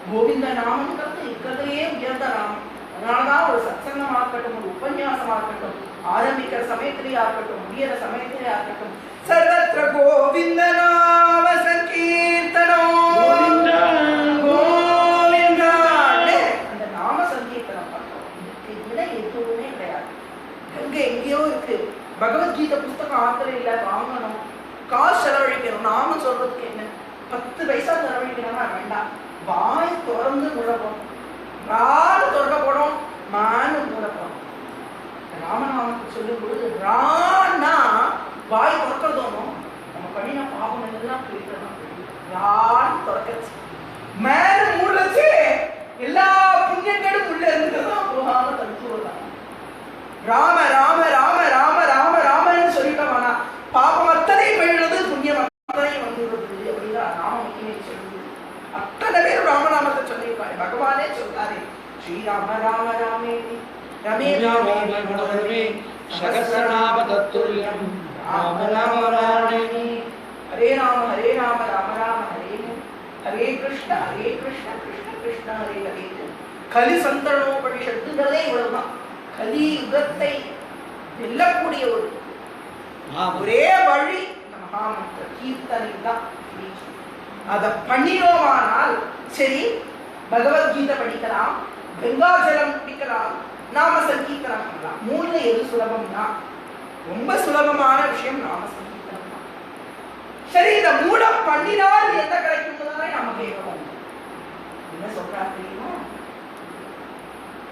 கோவிந்த நாமங்கிறது இருக்கிறதுலேயே உயர்ந்த நாமம். அதனாலதான் ஒரு சத்சங்கமா இருக்கட்டும், ஒரு உபன்யாசமா இருக்கட்டும், ஆரம்பிக்கிற சமயத்திலேயா இருக்கட்டும், முடியிற சமயத்திலேயா இருக்கட்டும், சர்வத்ர கோவிந்த நாம சங்கீர்த்தனம் கோவிந்தா அந்த நாம சங்கீர்த்தனம் பண்றோம். இதுக்கு விட எதுவுமே கிடையாது. அங்க எங்கேயோ இருக்கு. பகவத்கீதை புஸ்தகம் ஆத்திர இல்ல, வாங்கணும், காசு செலவழிக்கணும். நாம சொல்றதுக்கு என்ன 10 பைசா செலவழிக்கணும்னா வேண்டாம். வாய் திறந்து முழப்போம், ராடு தொடக்க போடும், மானு மூடப்போம். ராமநாமத்தை சொல்லும் பொழுது ரான்னா வாய் திறக்கிறதோனும் நம்ம பண்ணின பாவம் எல்லாம் பிரிக்கிறோம். ரான் திறக்கச்சு, மேல மூடச்சு, எல்லா புண்ணியங்களும் உள்ள இருந்துதான் போகாம தடுத்து வருவாங்க. ராம ராம ராம ராம ராம ராமன்னு சொல்லிட்டோம்னா பாபம் அத்தனை போயிடுறது, புண்ணியம் அத்தனை வந்துடுறது அப்படின்னா நாம சொல்லுது. அத்தனை பேர் ராமநாமத்தை சொல்லியிருப்பாரு. பகவானே சொல்றாரு, ஸ்ரீராம ராம ராமே ரமே ரமே சகஸ்ரநாம தத்துல்யம் ராம ராம ராமே ஹரே ராம ராம ராம ஹரே ஹரே கிருஷ்ண கிருஷ்ண கிருஷ்ண ஹரே ஹரே. கலி சந்தரணோபனிஷத்துங்கிறதே இவ்வளவுதான். கலி யுகத்தை வெல்லக்கூடிய ஒரே வழி மகாமந்திர கீர்த்தனை தான். அதை பண்ணினோமானால் சரி, பகவத்கீதை படிக்கலாம், கங்காஜலம் குடிக்கலாம், நாம சங்கீர்த்தனம் பண்ணலாம். மூணுல எது சுலபம்னா ரொம்ப சுலபமான விஷயம் நாம சங்கீர்த்தனம் தான். சரி, இந்த மூலம் பண்ணினால் என்ன கிடைக்கும்னு நாம கேட்கணும். என்ன சொல்றா தெரியுமா?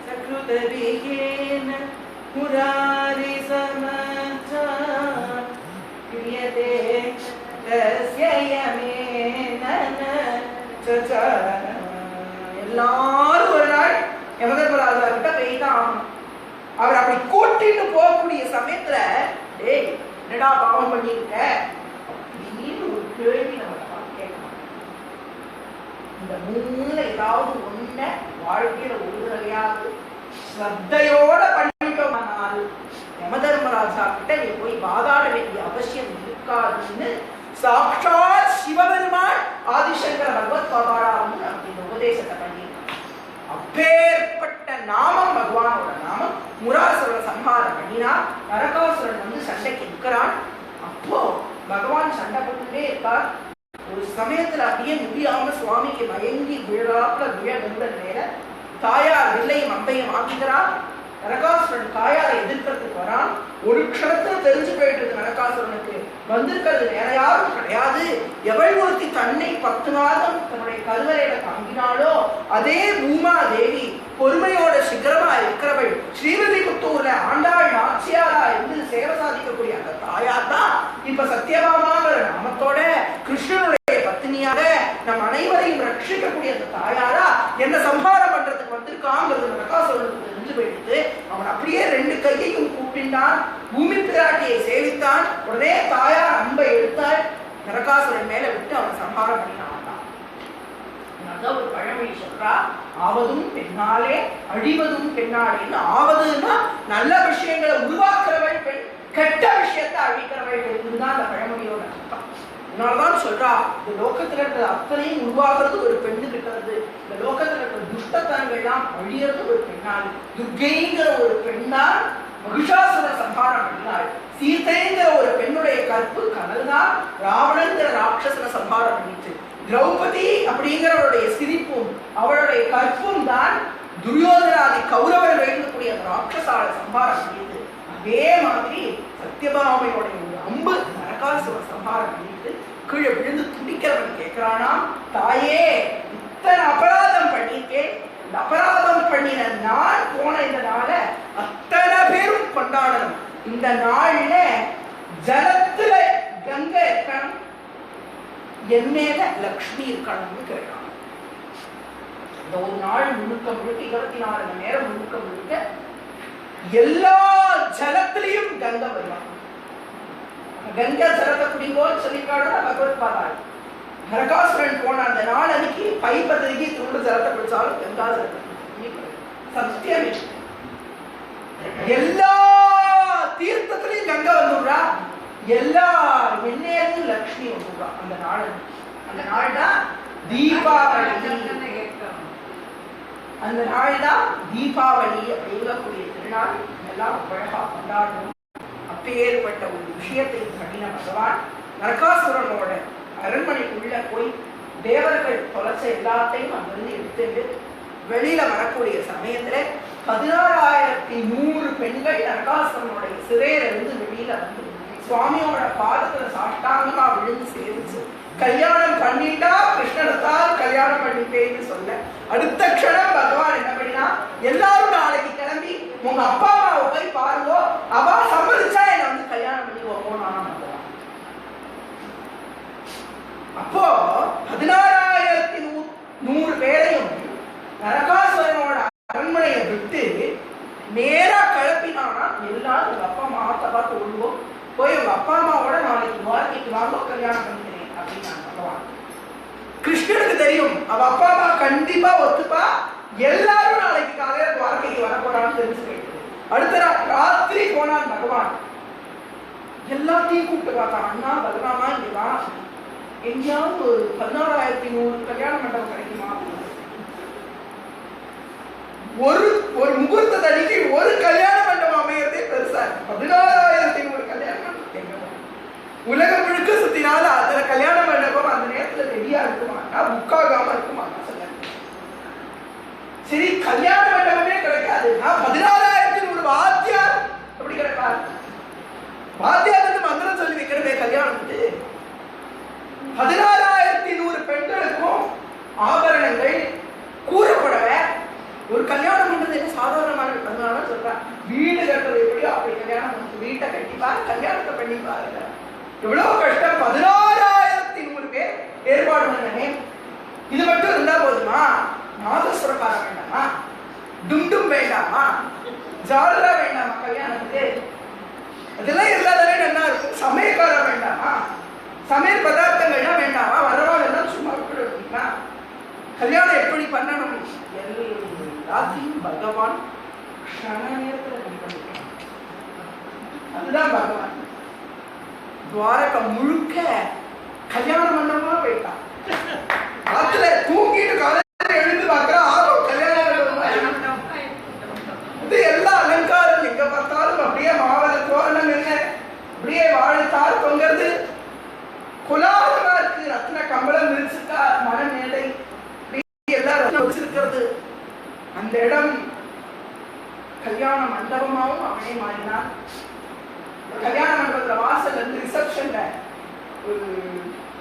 சக்ருதவிகேன முராரி சமச்சா கிரியதே எல்லாரும் ஒரு நாள் யமதர்மராஜா கிட்ட போய்தான் ஆகணும். அவர் அப்படி கூட்டிட்டு போகக்கூடிய சமயத்துல, ஏய் என்னடா பாவம் பண்ணிருக்க அப்படின்னு ஒரு கேள்வி நம்ம கேட்கணும். இந்த மூணுல ஏதாவது ஒண்ண வாழ்க்கையில ஒரு தடையாவது ஸ்ரத்தையோட பண்ணிட்டோம்னால் யமதர்மராஜா கிட்ட நீ போய் வாதாட வேண்டிய அவசியம் இருக்காதுன்னு சாட்சாத் சிவபெருமான் ஆதிசங்கர பகவத் பாபாராமன் அப்படின்னு உபதேசத்தை பண்ணியிருக்காங்க. அப்பேற்பட்ட நாமம் பகவானோட நாமம். முராசுர சம்ஹாரம் பண்ணினா நரகாசுரன் வந்து சண்டைக்கு நிற்கிறான். அப்போ பகவான் சண்டை போட்டுட்டே இருக்கார். ஒரு சமயத்துல அப்படியே முடியாம சுவாமிக்கு மயங்கி விழாப்புல விழ நேர தாயார் வில்லையும் அம்பையும் ஆக்குகிறார். நரகாசுரன் தாயாரை எதிர்க்கிறதுக்கு வரான். ஒரு க்ஷணத்துல தெரிஞ்சு போயிட்டு இருக்கு நரகாசுரனுக்கு வந்திருக்கிறது வேற யாரும் கிடையாது. எவள் ஒருத்தி தன்னை 10 மாதம் தன்னுடைய கருவறையில தாங்கினாலோ அதே பூமா தேவி பொறுமையோட சிகரமா இருக்கிறவள் ஸ்ரீவில்லிபுத்தூர்ல ஆண்டாள் நாச்சியாரா இருந்து சேவை சாதிக்கக்கூடிய அந்த தாயார் தான் இப்ப சத்யபாமாங்கிற நாமத்தோட கிருஷ்ணனுடைய பத்தினியாக நம் அனைவரையும் ரட்சிக்கக்கூடிய அந்த தாயாரா என்ன சம்ஹாரம் பண்றதுக்கு வந்திருக்காங்கிறது நரகாசுரனுக்கு தெரிஞ்சு போயிடுது. அவன் அப்படியே 2 கையையும் கூப்பிட்டான், பூமி பிராட்டியை சேவித்தான். உடனே தாயார் அம்பை எடுத்தாள், நரகாசுரன் மேல விட்டு அவன் சம்ஹாரம் பண்ணினான். ஒரு பழமொழி சொல்றா, ஆவதும் பெண்ணாலே அழிவதும் பெண்ணாலேன்னு. ஆவதுன்னா நல்ல விஷயங்களை உருவாக்குறவள் பெண், கெட்ட விஷயத்தை அழிக்கிறவள் பெண்ணுதான் அந்த பழமொழியோட அர்த்தம். அதனாலதான் சொல்றா, இந்த லோகத்துல இருக்கிற அத்தனையும் உருவாகிறது ஒரு பெண்ணு கிட்டது. இந்த லோகத்துல இருக்கிற துஷ்டத்தனங்கள்லாம் அழியறது ஒரு பெண்ணால். துர்கைங்கிற ஒரு பெண்ணால் மகிஷாசுர சம்ஹாரம் பண்ணினாள். சீதைங்கிற ஒரு பெண்ணுடைய கற்பு கடல்தான் ராவணங்கிற ராட்சசன சம்ஹாரம் பண்ணிட்டு. திரௌபதி அப்படிங்கிறவருடைய சிரிப்பும் அவளுடைய கற்பும் தான் துரியோதனாதி கௌரவர்கள் எழுதக்கூடிய அந்த ராட்சசால சம்ஹாரம் பண்ணிட்டு. அதே மாதிரி சத்யபாமையோடைய ஒரு அம்பு நரகாசுர சம்ஹாரம் பண்ணிட்டு கீழே விழுந்து துடிக்கிறவன் கேட்கிறானா, தாயே இத்தனை அபராதம் பண்ணிட்டேன், இந்த அபராதம் பண்ணின நான் போன இந்த நாளை அத்தனை பேரும் கொண்டாடணும். இந்த நாள்ல ஜலத்துல கங்கை இருக்கணும், என் மேல லக்ஷ்மி இருக்கணும்னு கேட்டான். இந்த ஒரு நாள் முழுக்க 24 மணி நேரம் முழுக்க எல்லா ஜலத்திலையும் கங்கை வருவாங்க. கங்கா ஜலத்தை குடிங்கோன்னு சொல்லிக்காடு பகவத் பாதாள். நரகாசுரன் போன அந்த நாள் அன்னைக்கு பைப்பதற்கு துண்டு ஜலத்தை குடிச்சாலும் கங்கா ஜலத்தை சத்தியம். எல்லா தீர்த்தத்திலையும் கங்கை வந்துடுறா, எல்லா எண்ணெயும் லக்ஷ்மி வந்துடுறா. அந்த நாள் தான் தீபாவளி. அந்த நாள் தான் தீபாவளி அப்படிங்கக்கூடிய திருநாள். எல்லாம் அழகா கொண்டாடணும். அப்பேற்பட்ட ஒரு விஷயத்தை பண்ணின பகவான் நரகாசுரனோட அரண்மனைக்குள்ள போய் தேவர்கள் தொலைச்ச எல்லாத்தையும் அங்கிருந்து எடுத்துட்டு வெளியில வரக்கூடிய சமயத்துல 16,100 பெண்கள் நரகாசுரனுடைய சிறையில இருந்து வெளியில வந்து சுவாமியோட பாதத்துல சாஷ்டாங்கமா விழுந்து சேவிச்சு கல்யாணம் பண்ணிட்டா கிருஷ்ணனத்தான் கல்யாணம் பண்ணிட்டேன்னு சொல்ல அடுத்த க்ஷணம் பகவான் என்ன பண்ணினா, எல்லாரும் நாளைக்கு கிளம்பி உங்க அப்பா அம்மாவை போய் பாருங்கோ, அவ சம்மதிச்சா என்ன வந்து கல்யாணம் பண்ணி போனான். அப்போ 16,100 பேரையும் நரகாசுரனோட அரண்மனையை விட்டு நேரா கிளப்பினானா, எல்லாரும் உங்க அப்பா அம்மா பார்த்து ஒழுவோம், போய் உங்க அப்பா அம்மாவோட நாளைக்கு வாழ்க்கைக்கு வாங்க, கல்யாணம் பண்ணிக்கிறேன் அப்படின்னு பகவான். கிருஷ்ணனுக்கு தெரியும் அவ அப்பா அம்மா கண்டிப்பா ஒத்துப்பா, எல்லாரும் நாளைக்கு காலையில வாழ்க்கைக்கு வரப்போறான்னு தெரிஞ்சு போயிட்டு அடுத்த ராத்திரி போனான் பகவான். எல்லாத்தையும் கூப்பிட்டு பார்த்தான். அண்ணா பலராமா இங்கா எங்கேயாவது ஒரு 16,100 கல்யாண மண்டபம் கிடைக்குமா? ஒரு முகூர்த்த தடிக்கு ஒரு கல்யாண மண்டபம் அமையறதே பெருசா. 16,100 கல்யாண மண்டபம் உலகம் முழுக்க சுத்தினால அதுல கல்யாண மண்டபம் அந்த நேரத்துல ரெடியா இருக்குமாட்டா, புக் ஆகாம இருக்குமாட்டா சொல்ல. சரி கல்யாண மண்டபமே கிடைக்காது, 16,100 வாத்தியார் அப்படி கிடைக்காது. வாத்தியார் வந்து மந்திரம் சொல்லி வைக்கிறதே கல்யாணத்துக்கு. 16,100 பெண்களுக்கும் ஆபரணங்கள், கூறப்படவை. ஒரு கல்யாணம் பண்றது என்ன சாதாரணமான பண்ணாலும் சொல்றேன். வீடு கட்டுறது எப்படி அப்படி கல்யாணம் வீட்டை கட்டிப்பாரு, கல்யாணத்தை பண்ணிப்பாருங்க. எவ்வளவு கஷ்டம். 16,100 பேர் ஏற்பாடு பண்ணனே. இது மட்டும் இருந்தா போதுமா? நாதஸ்வரக்காரம் வேண்டாமா? டும் வேண்டாமா? ஜாலரா வேண்டாமா கல்யாணத்துக்கு? அதெல்லாம் இருந்தாலே நல்லா இருக்கும். சமயக்காரம் வேண்டாமா? சமையல் பதார்த்தங்கள்லாம் வேண்டாமா? வரவாள் எல்லாம் சும்மா விட்டுடுவீங்களா? கல்யாணம் எப்படி பண்ணணும் எல்லாத்தையும் பகவான் க்ஷண நேரத்தில். அதுதான் பகவான் துவாரகம் முழுக்க கல்யாண மண்டபமா போயிட்டான். அதுல தூங்கிட்டு காலையில எழுந்து பார்க்கிற ஆகும் கல்யாண மண்டபம். இது எல்லா அலங்காரம் எங்க பார்த்தாலும் அப்படியே மாவள தோரணம் என்ன, அப்படியே வாழைத்தார் தொங்கிறது, குலாலமா இருக்கு. ரத்ன கம்பளம் விரிச்சுட்டா மன மேடை எல்லாரும் வச்சிருக்கிறது. அந்த இடம் கல்யாண மண்டபமாவும் அவனே மாறினான். கல்யாண மண்டபத்துல வாசல் இருந்து ரிசப்ஷன்ல ஒரு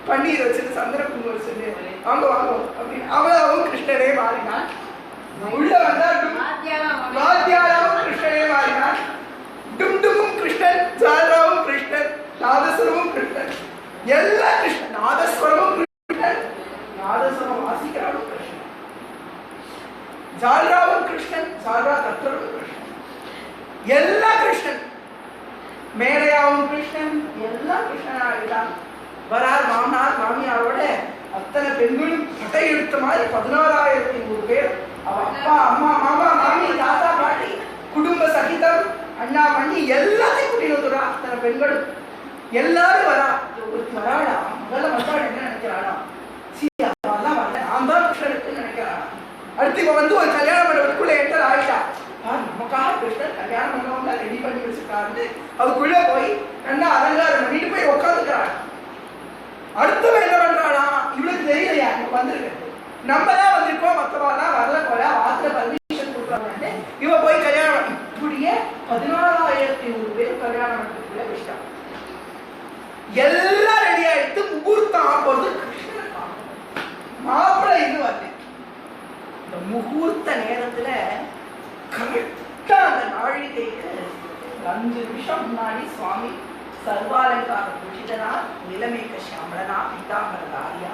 பன்னீர் வச்சுட்டு சந்திர குங்குமம் வச்சுட்டு வாங்க வாங்க அப்படின்னு அவளும் கிருஷ்ணனே மாறினான். உள்ள வந்தா வாத்தியாராவும் கிருஷ்ணனே மாறினான். டும்டுமும் கிருஷ்ணன், ஜாலராவும் கிருஷ்ணன், நாதஸ்வரமும் கிருஷ்ணன், எல்லாம் கிருஷ்ணன். நாதஸ்வரமும் கிருஷ்ணன், நாதஸ்வரம் வாசிக்கிறாலும் கிருஷ்ணன், ஜாலராவும் கிருஷ்ணன், ஜாலரா தத்துவரும் கிருஷ்ணன், எல்லாம் கிருஷ்ணன். மேலையாவும் கிருஷ்ணன், எல்லாம் கிருஷ்ணனாகிதான். வரார் மாமனார் மாமியாரோட அத்தனை பெண்களும் கட்டை எடுத்த மாதிரி 16,100 பேர். அவ அப்பா அம்மா மாமா மாமி தாத்தா பாட்டி குடும்ப சகிதம் அண்ணா பண்ணி எல்லாத்தையும் கூட்டிட்டு வந்துடுறா. அத்தனை பெண்களும் எல்லாரும் வரா. வராடா முதல்ல வந்தாள் என்ன நினைக்கிறானா, அதெல்லாம் வரல நான் தான் கிருஷ்ணனுக்கு நினைக்கிறானா. அடுத்து இவ வந்து ஒரு கல்யாண மண்டபத்துக்குள்ள என்டர் ஆயிட்டா. நமக்காக கிருஷ்ணன் கல்யாண மண்டபம் தான் ரெடி பண்ணி வச்சிருக்காருன்னு அதுக்குள்ள போய் நல்லா அலங்காரம் பண்ணிட்டு போய் உட்காந்துக்கிறாள். அடுத்தவன் என்ன பண்றானா, இவளுக்கு தெரியலையா இவங்க வந்திருக்கு, நம்ம தான் வந்திருக்கோம், மற்றவெல்லாம் வரல போல, ஆத்துல பர்மிஷன் கொடுக்குறாங்க. இவ போய் கல்யாணம் இப்படியே 16,100 பேர் கல்யாண மண்டபத்துக்குள்ள வச்சிட்டான். எல்லாம் ரெடி ஆயிடுத்து. முகூர்த்தம் ஆகும்போது மாப்பிள்ளை இது வரல. இந்த முகூர்த்த நேரத்துல கரெக்டா அந்த நாழிகைக்கு 5 நிமிஷம் முன்னாடி சுவாமி சர்வாலங்கார பூஷிதனா, நிலமேக சாமளனா, பீதாம்பரதாரியா,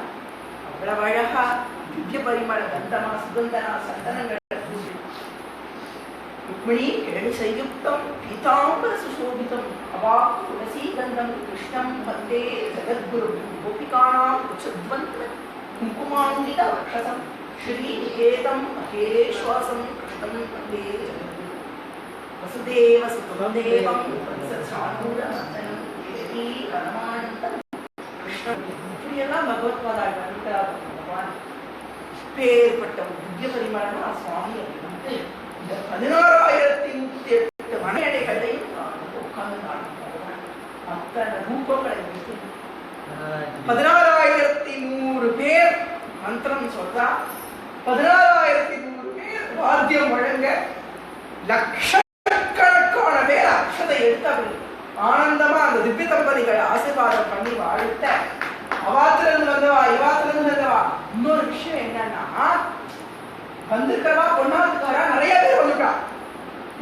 அவ்வளவு அழகா திவ்ய பரிமள கந்தமா சுகந்தனா சந்தனங்கள் ருக்மிணி கிழவி சயுக்தம் பீதாம்பர சுசோபிதம் அவாக்கு துளசி கந்தம் கிருஷ்ணம் வந்தே ஜகத்குரு கோபிகாணாம் உச்சத்வந்த குங்குமாங்கித வக்ஷசம் ஸ்ரீ நிகேதம் மகேஸ்வாசம் கிருஷ்ணம் வந்தே வசுதேவ சுதேவம் சானூரநந்தனம் தேவி பரமானந்தம் கிருஷ்ணன். இப்படியெல்லாம் பகவத்பாதா பண்ணிட்டார் பகவான். அப்பேற்பட்ட ஒரு திவ்ய பரிமாணமா சுவாமி அப்படி வந்து இந்த 16,108 மனையடைகளையும் உட்கார்ந்து அத்தனை ரூபங்களை 16,100 பேர் மந்திரம் சொல்றா, 16,100 பேர் வாத்தியம் வழங்க, லட்சக்கணக்கான பேர் அக்ஷதை எடுத்தவர்கள் ஆனந்தமா அந்த திவ்ய தம்பதிகளை ஆசீர்வாதம் பண்ணி வாழ்த்த, அவாத்திலிருந்து வந்தவா இவாத்திலிருந்து வந்தவா. இன்னொரு விஷயம் என்னன்னா, வந்திருக்கவா பொண்ணாத்துக்காரா நிறைய பேர் வந்துட்டா,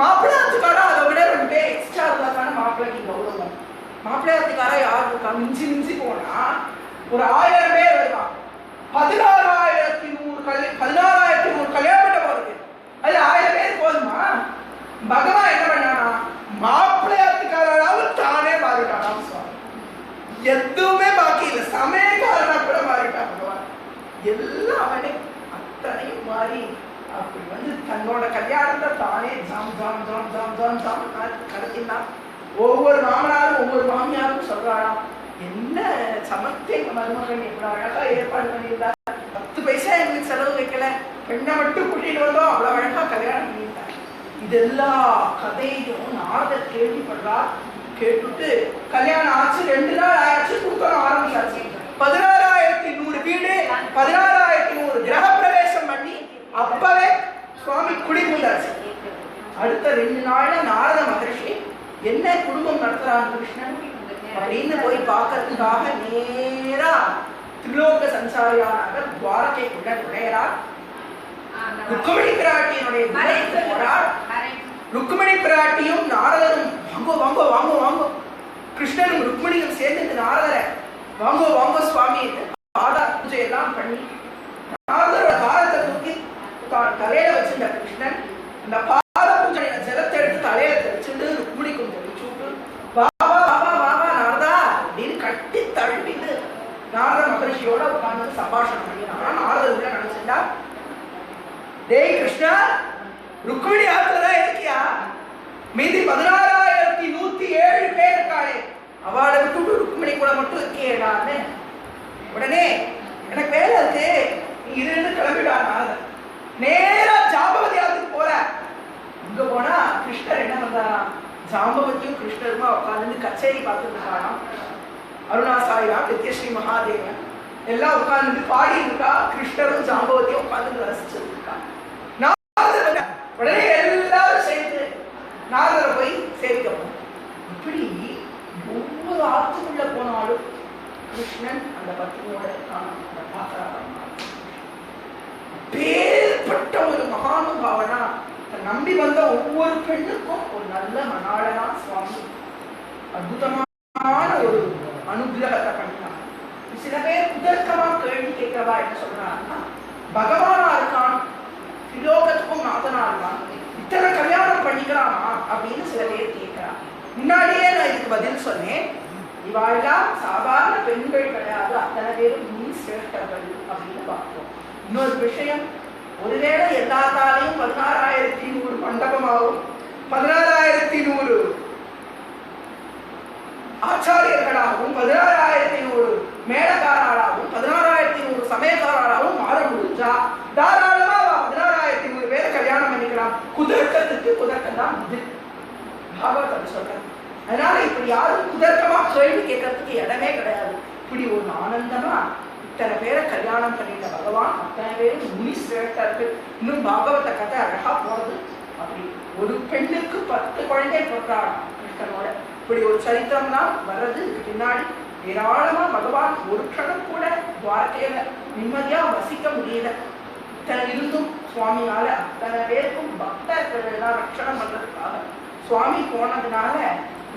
மாப்பிள்ளாத்துக்காரா அதை விட 2 பேர் எக்ஸ்ட்ரா இருந்தாக்கான மாப்பிள்ளைக்கு கௌரவம். மாப்பிள்ளையாத்துக்காரா யார் இருக்கா, மிஞ்சி மிஞ்சி போனா ஒரு 1000 பேர் வருவான். 16,100 கல்யாணம் போறது, அது 1000 பேர் போதுமா? பகவான் என்ன பண்ணானா, மாப்பிள்ளையாத்துக்காராவது தானே மாறிட்டான் சுவாமி. எதுவுமே பாக்கி இல்லை, சமயக்காரனா கூட மாறிட்டான் பகவான். எல்லாம் அவனே அத்தனையும் மாறி அப்படி வந்து தன்னோட கல்யாணத்தை தானே ஜாம் ஜாம் ஜாம் ஜாம் ஜாம் ஜாம் கடத்தினான். ஒவ்வொரு மாமனாரும் ஒவ்வொரு மாமியாரும் சொல்றாளாம், என்ன சமத்தை மருமகன் எவ்வளவு அழகா ஏற்பாடு பண்ணியிருந்தா, 10 பைசா எங்களுக்கு செலவு வைக்கல, பெண்ணை மட்டும் கூட்டிட்டு வந்தோம், அவ்வளவு அழகா கல்யாணம் பண்ணியிருந்தார். இதெல்லா கதையும் நாரதர் கேள்விப்படுறார். கேட்டுட்டு கல்யாணம் ஆச்சு, 2 நாள் ஆயாச்சு, கொடுக்கணும் ஆரம்பிச்சாச்சு. 16,100 வீடு, 16,100 கிரக பிரவேசம் பண்ணி அப்பவே சுவாமி குடிமுண்டாச்சு. அடுத்த 2 நாள்ல நாரத மகர்ஷி என்ன குடும்பம் நடத்துறான் கிருஷ்ணன் அப்படின்னு போய் பார்க்கறதுக்காக நேரா திரிலோக சஞ்சாரியான துவாரகைக்குள்ள நுழையறார். ருக்மிணி பிராட்டியினுடைய போறார். ருக்மிணி பிராட்டியும் நாரதரும் வாங்கோ வாங்கோ வாங்கோ வாங்கோ, கிருஷ்ணனும் ருக்மிணியும் சேர்ந்து நாரதரை வாங்கோ வாங்கோ சுவாமி பாத பூஜை எல்லாம் பண்ணி, நாரதரோட பாதத்தை தூக்கி தலையில வச்சிருந்த கிருஷ்ணன் அந்த பாத பூஜை ஜலத்தை எடுத்து தலையில தெளிச்சுட்டு ருக்மிணிக்கும் தெளிச்சுட்டு பாபா பாபா பாபா நாரதா அப்படின்னு கட்டி தழுவிட்டு நாரத மகர்ஷியோட உட்கார்ந்து சம்பாஷணம் பண்ணினாரா. நாரதர் நினைச்சிருந்தா, டேய் கிருஷ்ணா, ருக்மிணி ஆத்துலதான் இருக்கியா? மீதி 16,107 பேர் இருக்காளே, அவளை விட்டு ருக்மிணி கூட மட்டும் இருக்கேடான்னு. உடனே எனக்கு வேலை இருக்கு, இருந்து கிளம்பிடா நாரதர். நேரா ஜாம்பவதி ஆத்துக்கு போற. இங்க போனா கிருஷ்ணர் என்ன பண்றாரா, ஜாம்பவதியும் கிருஷ்ணருமா உட்கார்ந்து கச்சேரி பார்த்துட்டு இருக்காராம். அருணாசாரியா நித்யஸ்ரீ மகாதேவன் எல்லாம் உட்கார்ந்து பாடி இருக்கா, கிருஷ்ணரும் ஜாம்பவதியும் உட்கார்ந்து ரசிச்சுட்டு இருக்கா. உடனே எல்லாரும் சேர்ந்து நாரதரை போய் சேர்க்கணும். இப்படி ஒவ்வொரு ஆத்துக்குள்ள போனாலும் கிருஷ்ணன் அந்த பத்னியோட பேர்பட்ட ஒரு மகானுபாவனா நம்பி வந்த ஒவ்வொரு பெண்ணுக்கும் ஒரு நல்ல மணாளனா சுவாமி அற்புதமான ஒரு அனுகிரகத்தை பண்ணினான். சில பேர் குதர்க்கமா கேள்வி கேட்கிறவா என்ன சொல்றாங்கன்னா, பகவானா இருக்கான், திரிலோகத்துக்கும் நாதனா இருக்கான், இத்தனை கல்யாணம் பண்ணிக்கலாமா அப்படின்னு சில பேர் கேட்கிறான். முன்னாடியே நான் இதுக்கு பதில் சொன்னேன், இவாள்லாம் சாதாரண பெண்கள் கிடையாது, அத்தனை பேரும் நீ சிரேஷ்டர்கள் அப்படின்னு பார்த்தோம். இன்னொரு விஷயம், ஒருவேளை எல்லாத்தாலையும் 16,100 மண்டபமாகவும் 16,100 ஆச்சாரியர்களாகவும் 16,100 மேடக்காராளாகவும் 16,100 சமயக்காராளாகவும் மாற முடிஞ்சா தாராளமா 16,100 பேரை கல்யாணம் பண்ணிக்கலாம். குதர்க்கத்துக்கு குதர்க்கம் தான் பாகவதம் சொல்றது. அதனால இப்படி யாரும் குதர்க்கமா கேள்வி கேட்கறதுக்கு இடமே கிடையாது. இப்படி ஒரு ஆனந்தமா இத்தனை பேரை கல்யாணம் பண்ணிட்ட பகவான் அத்தனை பேரும் முனி சிரேஷ்டர்கள். இன்னும் பாகவத கதை அழகா போறது. அப்படி ஒரு பெண்ணுக்கு 10 குழந்தை போட்டாள் கிருஷ்ணனோட. இப்படி ஒரு சரித்திரம் தான் வர்றது. பின்னாடி ஏராளமா பகவான் ஒரு க்ஷணம் கூட துவாரகையில நிம்மதியா வசிக்க முடியல. இத்தனை இருந்தும் சுவாமியால அத்தனை பேருக்கும் பக்தர்கள் எல்லாம் ரட்சணம் பண்றதுக்காக சுவாமி போனதுனால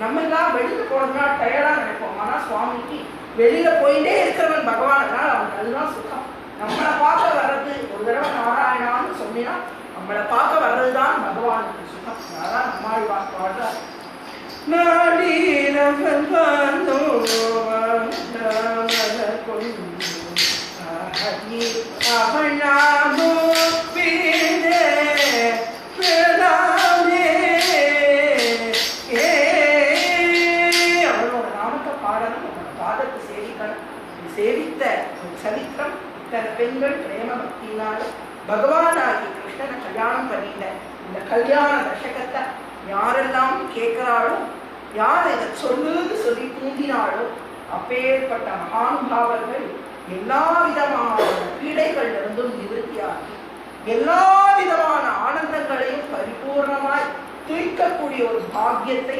நம்ம எல்லாம் வெளியில போனதுனால டயர்டா நினைப்போம். ஆனா சுவாமிக்கு வெளியில போயிட்டே இருக்கிறவன் பகவானால அவனுக்கு அதுதான் சுகம். நம்மளை பார்க்க வர்றது ஒரு தடவை நாராயணான்னு சொன்னா நம்மளை பார்க்க வர்றதுதான் பகவானுக்கு சுகம். அதான் நம்மாழ்வார் பாடுறார். சேவித்த சரித்திரம் இத்தனை பெண்கள் பிரேம பக்தியினால பகவானாகி கிருஷ்ணனை கல்யாணம் பண்ணிட்ட இந்த கல்யாண தசகத்தை யாரெல்லாம் கேட்கிறாளோ, யார் இதை சொல்லுன்னு சொல்லி தூண்டினாளோ அப்பேற்பட்ட மகானுபாவர்கள் எல்லா விதமான பீடைகள் இருந்தும் நிவர்த்தியாகி எல்லா விதமான ஆனந்தங்களையும் பரிபூர்ணமாய் துய்க்கக்கூடிய ஒரு பாக்கியத்தை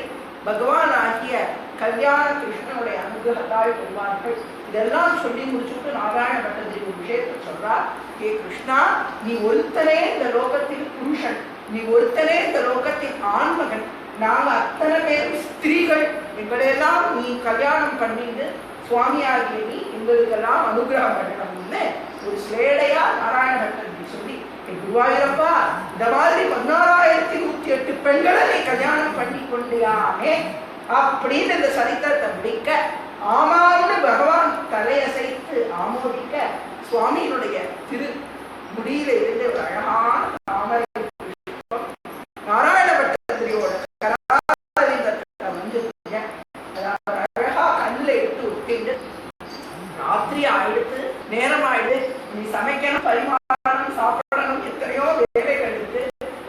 பகவான் ஆகிய கல்யாண கிருஷ்ணனுடைய அனுகிரகத்தால் பெறுவார்கள். இதெல்லாம் சொல்லி முடிச்சுட்டு நாராயண பட்டதிரி ஒரு விஷயத்தை சொல்றார். ஏ கிருஷ்ணா, நீ ஒருத்தனே இந்த லோகத்தின் புருஷன், நீ ஒருத்தனே இந்த லோகத்தின் ஆண்மகன், நாங்க அத்தனை பேரும் ஸ்திரீகள், எங்களையெல்லாம் நீ கல்யாணம் பண்ணிட்டு சுவாமியாகிய நீ எங்களுக்கெல்லாம் அனுகிரகம் பண்ணணும்னு ஒரு ஸ்லேடையா நாராயண பட்டதிரி சொல்லி, குருவாயூரப்பா இந்த மாதிரி 16,108 பெண்களை நீ கல்யாணம் பண்ணி கொண்டியாமே அப்படின்னு இந்த சரித்திரத்தை முடிக்க, ஆமான்னு பகவான் தலையசைத்து ஆமோதிக்க, சுவாமியினுடைய திரு முடியில இருந்து ஒரு அழகான தாமரை நாராயண பட்டதிரியோட வந்து அழகா கண்ணில் எடுத்து விட்டு, ராத்திரி ஆயிடுத்து, நேரம் ஆயிடு, நீ சமைக்கணும், பரிமாறணும், சாப்பிடணும், எத்தனையோ வேலைகள் இருக்கு.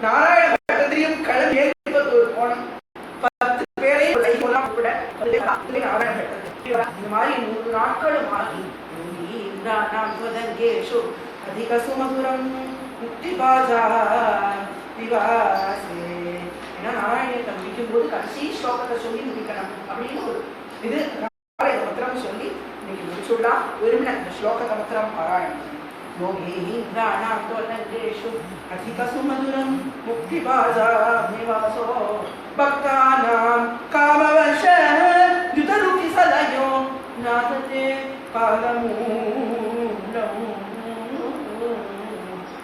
நாராயண பட்டதிரியும் கிளம்பி ஒரு போனம் 10 பேரையும் கூட நாராயண பட்டதிரி இந்த மாதிரி 3 நாட்களும் ஆகி அதிக சுமதுரம் முக்தி பாஜா திவாசே. ஏன்னா நாராயணத்தை முடிக்கும் போது கடைசி ஸ்லோகத்தை சொல்லி முடிக்கணும் அப்படின்னு ஒரு இது மந்திரம் சொல்லி இன்னைக்கு முடிச்சுடலாம். வெறுமன இந்த ஸ்லோகத்தை மந்திரம் பாராயணம். அதிகசுமதுரம் முக்தி பாஜா நிவாசோ பக்தானாம் காமவர்ஷ யுதருகி சலயோ நாததே காலமூலம்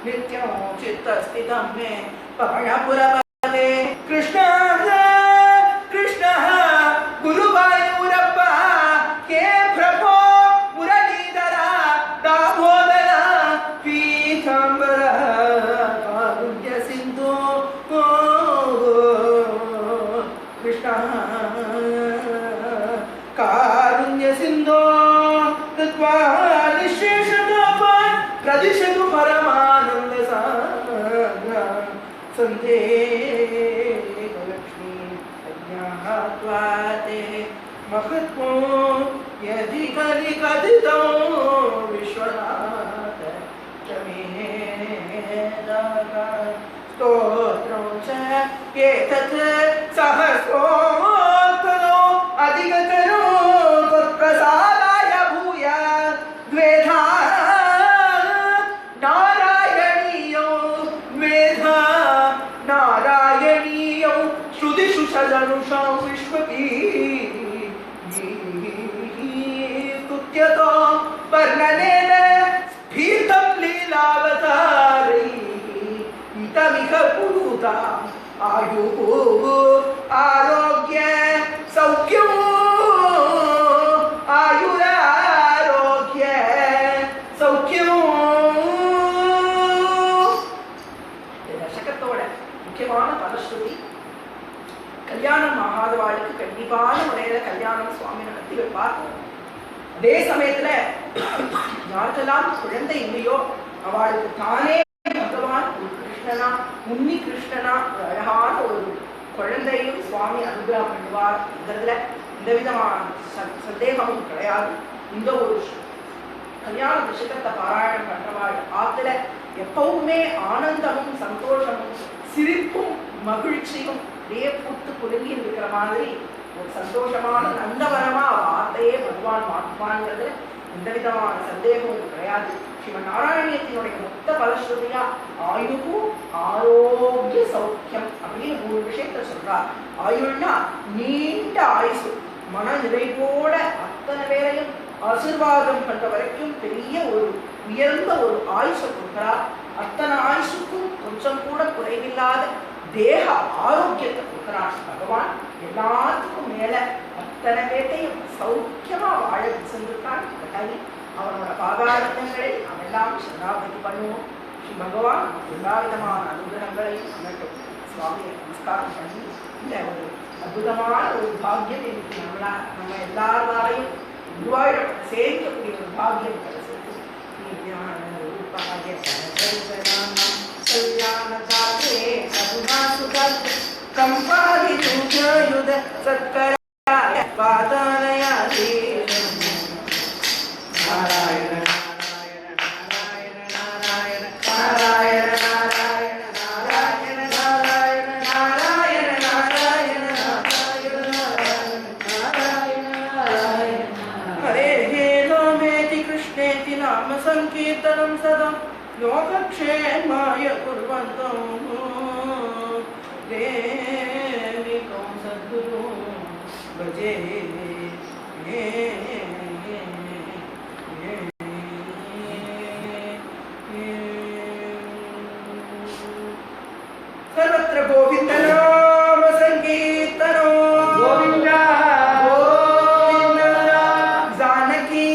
நித்யம் சித்தஸ்திதம் மே பவனபுரபதே. கிருஷ்ண கிருஷ்ண குருவாயூரப்ப ஹே பிரபோ முரளீதர தாமோதர பீதாம்பர காருண்ய சிந்து. கிருஷ்ண காருண்ய சிந்தோ பிரதிஷது பரமானந்த சந்தே லக்ஷ்மி அஜ்ஞாத்வாதே மகத்வோ யதி கலி கதிதோ விஸ்வநாத சமேதா ஸ்தோத்ரம் ச ஏதத் சஹஸ்ரோத்தரோ அதிகதரோ தத்ப்ரசாதாய பூய த்வேதா நாராயணீயோ வேதா நாராயணீயோ ஸ்ருதிஷு சதனுஷாம் விஸ்வகீ स्तुत्यतो वर्णनेन स्फीतं लीलावतारैः इतमिह पुरुता आयुः आरोग्य सौख्यं आयुरारोग्य सौख्यं. தசகத்தோட முக்கியமான பலஸ்ருதி, கல்யாணம் ஆகாதவாளுக்கு கண்டிப்பான முறையில கல்யாணம் சுவாமி நடத்தி வைப்பார். அதே சமயத்துல யாருக்கெல்லாம் குழந்தை இல்லையோ அவளுக்கு தானே பகவான் ஒரு கிருஷ்ணனா, உன்னி கிருஷ்ணனா ஒரு அழகான ஒரு குழந்தையும் சுவாமி அனுகிரகம் பண்ணுவார். இதற்கு எந்த விதமான சந்தேகமும் கிடையாது. இந்த ஒரு கல்யாண விஷயத்தை பாராயணம் பண்றவாள் ஆத்துல எப்பவுமே ஆனந்தமும் சந்தோஷமும் சிரிப்பும் மகிழ்ச்சியும் அப்படியே பூத்து குலுங்கி இருக்கிற மாதிரி ஒரு சந்தோஷமான நந்தவரமா வார்த்தையே பகவான் மாற்றுவான்ங்கிறது எந்த விதமான சந்தேகமும் கிடையாது. ஸ்ரீமன் நாராயணியத்தினுடைய மொத்த பலஸ்ருதியா ஆயுகு ஆரோக்கிய சௌக்கியம் அப்படின்னு ஒரு விஷயத்த சொல்றார். ஆயுள்னா நீண்ட ஆயுசு, மன நிறைவோட அத்தனை பேரையும் ஆசீர்வாதம் பண்ற வரைக்கும் பெரிய ஒரு உயர்ந்த ஒரு ஆயுசை கொடுக்கிறார். அத்தனை ஆயுசுக்கும் கொஞ்சம் கூட குறைவில்லாத தேக ஆரோக்கியத்தை கொடுக்கிறார் பகவான். எல்லாத்துக்கும் மேல அத்தனை பேட்டையும் சௌக்கியமா வாழ சென்றிருக்கான். அவனோட பாகாரத்தங்களை அவெல்லாம் சரணாகதி பண்ணுவோம். ஸ்ரீ பகவான் எல்லா விதமான அனுகிரகங்களையும் அமட்டும். சுவாமியை நமஸ்காரம் பண்ணி இந்த ஒரு அற்புதமான ஒரு பாக்கியம் இன்னைக்கு நம்ம எல்லாராலையும் குருவாயூர் சேர்க்கக்கூடிய ஒரு பாக்கியம் கிடைச்சிருக்கு. पाय परसर्वनामं कल्याणकाले करुणासुतः कंपादितुजयुध सत्कराय पादानयाधीशम् नारायण नारायण नारायण नारायण नारायण नारायण नारायण नारायण नारायण नारायण नारायण हरे नामेति कृष्णेति नाम संकीर्तनं सदा योगक्षेमाय कुर्वन्तु देविकं सद्गुरु भजे सर्वत्र गोविंद नाम संकीर्तनो गोविंद गोविंद जानकी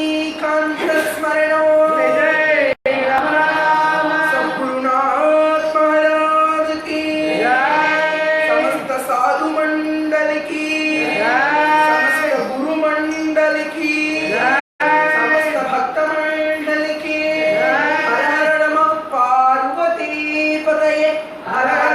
कांत स्मरणो जय राम राम सद्गुरुनाथ महाराज की समस्त साधु मंडल की समस्त गुरु मंडल की समस्त भक्त मंडल की हर हर नमः पार्वती पतये हर हर